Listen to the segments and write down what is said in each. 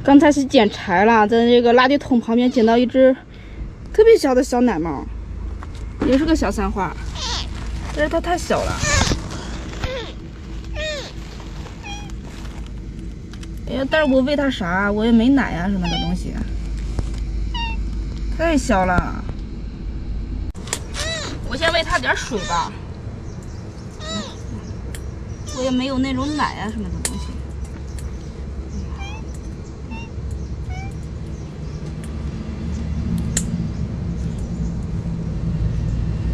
刚才是捡柴了，在这个垃圾桶旁边捡到一只特别小的小奶猫，也是个小三花，但是它太小了。哎呀，但是我喂它啥？我也没奶呀，什么的东西，太小了。我先喂它点水吧。我也没有那种奶啊什么的东西。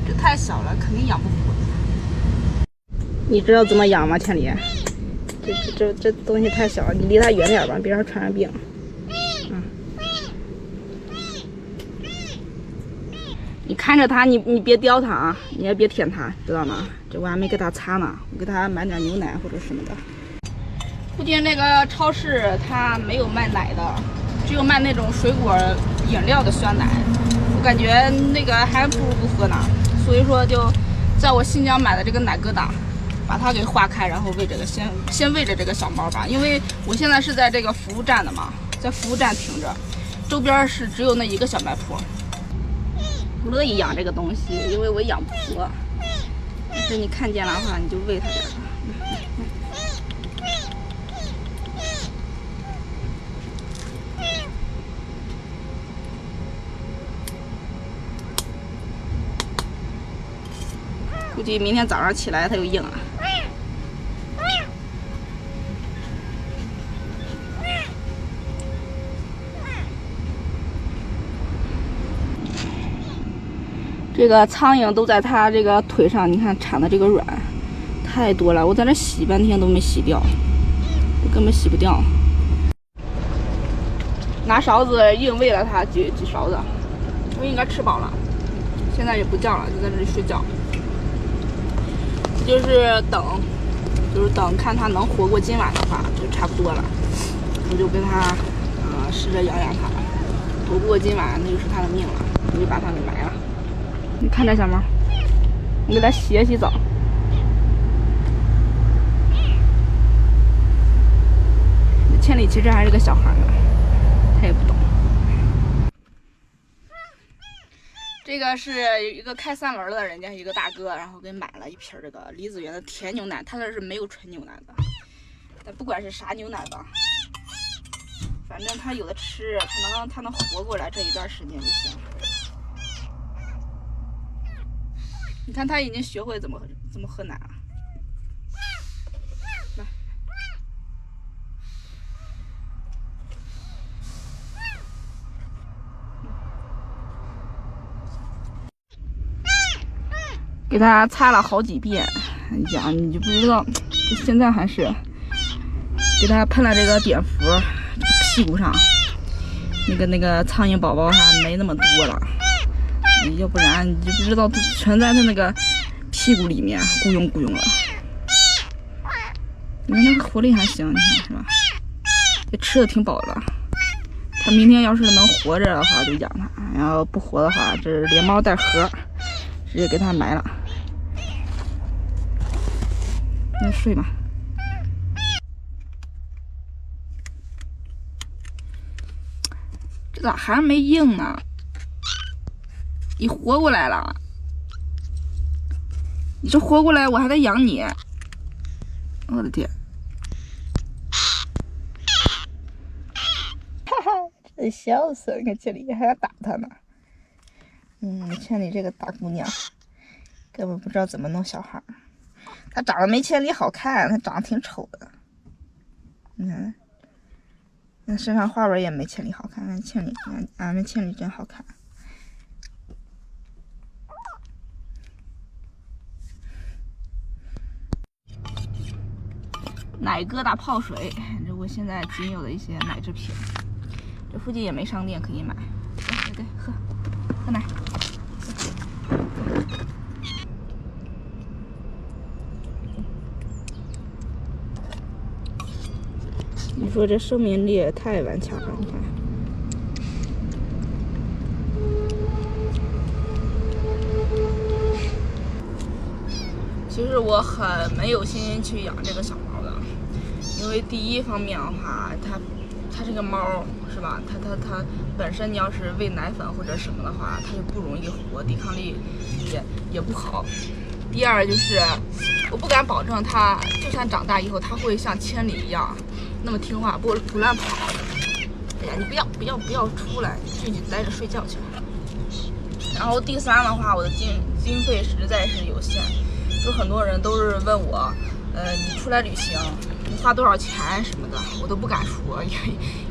这太小了，肯定养不活。你知道怎么养吗，千里？这东西太小了，你离它远点吧，别让它传染病。你看着它，你别叼它啊，你也别舔它，知道吗？这我还没给它擦呢，我给它买点牛奶或者什么的。附近那个超市它没有卖奶的，只有卖那种水果饮料的酸奶。我感觉那个还不如不喝呢，所以说就在我新疆买的这个奶疙瘩，把它给化开，然后喂这个先喂着这个小猫吧，因为我现在是在这个服务站的嘛，在服务站停着，周边是只有那一个小卖铺。不乐意养这个东西，因为我养不活。但是你看见了的话，你就喂它点吧。估计明天早上起来它就硬了。这个苍蝇都在它这个腿上，你看产的这个卵太多了，我在这洗半天都没洗掉，根本洗不掉。拿勺子硬喂了它几勺子，它应该吃饱了，现在也不叫了，就在这里睡觉。就是等看它能活过今晚的话，就差不多了。我就跟它试着养养它，活不过今晚那就是它的命了，我就把它给埋了。你看这小猫，我给它洗澡。千里其实还是个小孩呢，他也不懂。这个是一个开3轮的人家一个大哥，然后给买了一瓶这个李子园的甜牛奶，他那是没有纯牛奶的。但不管是啥牛奶吧，反正他有的吃，他能活过来这一段时间就行。你看他已经学会怎么喝奶了。来，给他擦了好几遍，你讲你就不知道，现在还是给他喷了这个碘伏，屁股上那个苍蝇宝宝还没那么多了。要不然你就不知道全在他那个屁股里面咕涌咕涌了。你看那个活力还行，你看是吧？也吃的挺饱的。他明天要是能活着的话就养他，然后不活的话，这是连猫带盒，直接给他埋了。那睡吧。这咋还没硬呢？你活过来了，你这活过来我还得养你，我的天！哈哈，真笑死了！你看千里还要打他呢。千里这个大姑娘根本不知道怎么弄小孩，她长得没千里好看，她长得挺丑的。你看，那身上花纹也没千里好看，俺们千里真好看。奶疙瘩泡水，这我现在仅有的一些奶制品。这附近也没商店可以买。对，喝奶。你说这生命力也太顽强了，你看。其实我很没有心去养这个小猫的，因为第一方面的话，它它这个猫是吧？它本身你要是喂奶粉或者什么的话，它就不容易活，抵抗力也不好。第二就是我不敢保证它就算长大以后，它会像千里一样那么听话，不乱跑。哎呀，你不要出来，自己待着睡觉去。然后第三的话，我的经费实在是有限，就很多人都是问我，你出来旅行，你花多少钱什么的，我都不敢说，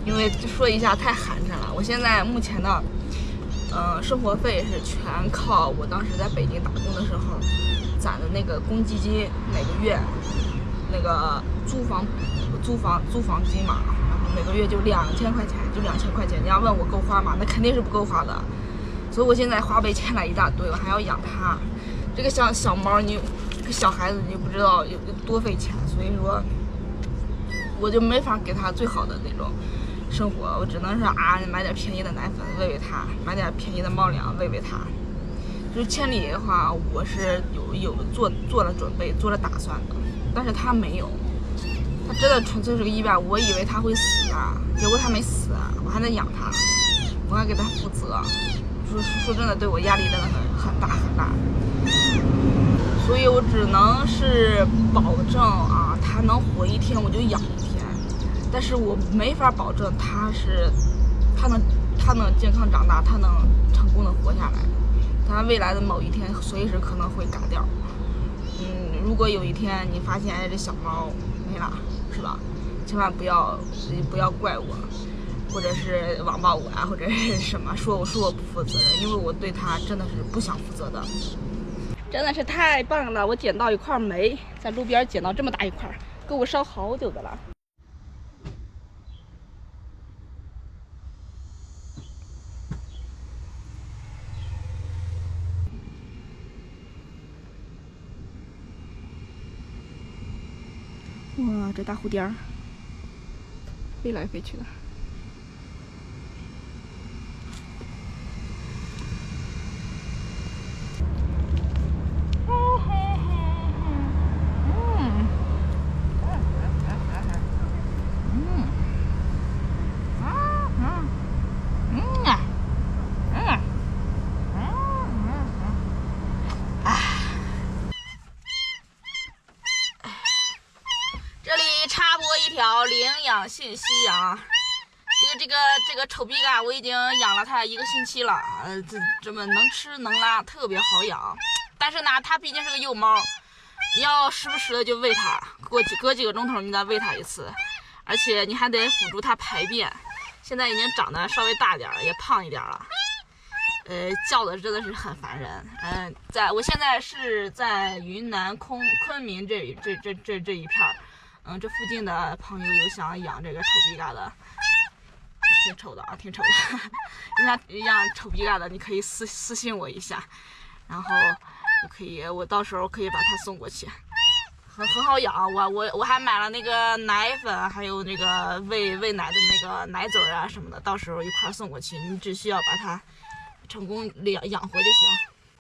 因为说一下太寒碜了。我现在目前的，生活费是全靠我当时在北京打工的时候攒的那个公积金，每个月那个租房金嘛，然后每个月就2000块钱，你要问我够花吗？那肯定是不够花的。所以我现在花呗欠了一大堆，我还要养它。这个小猫，这个小孩子你不知道有多费钱，所以说我就没法给它最好的那种生活，我只能是买点便宜的奶粉喂喂它，买点便宜的猫粮喂喂它。就是千里的话，我是有做了准备，做了打算的，但是它没有，它真的纯粹是个意外。我以为它会死啊，结果它没死，我还能养它，我还给它负责。说真的，对我压力真的很大。所以我只能是保证啊，它能活一天我就养一天，但是我没法保证它能健康长大，它能成功的活下来。它未来的某一天随时可能会嘎掉。如果有一天你发现这小猫没了，是吧？千万不要怪我。或者是网暴我啊，或者是什么说我不负责任，因为我对它真的是不想负责的。真的是太棒了！我捡到一块煤，在路边捡到这么大一块，够我烧好久的了。哇，这大蝴蝶儿飞来飞去的。领养信息啊，这个丑逼嘎我已经养了它1个星期了，这么能吃能拉，特别好养。但是呢，它毕竟是个幼猫，你要时不时的就喂它，隔几个钟头你再喂它一次，而且你还得辅助它排便。现在已经长得稍微大点了，也胖一点了，叫的真的是很烦人。我现在是在云南昆明这一片。这附近的朋友有想养这个丑逼嘎的，挺丑的。你想养丑逼嘎的，你可以私信我一下，然后我到时候可以把它送过去，很好养。我还买了那个奶粉，还有那个喂奶的那个奶嘴啊什么的，到时候一块送过去，你只需要把它成功养活就行。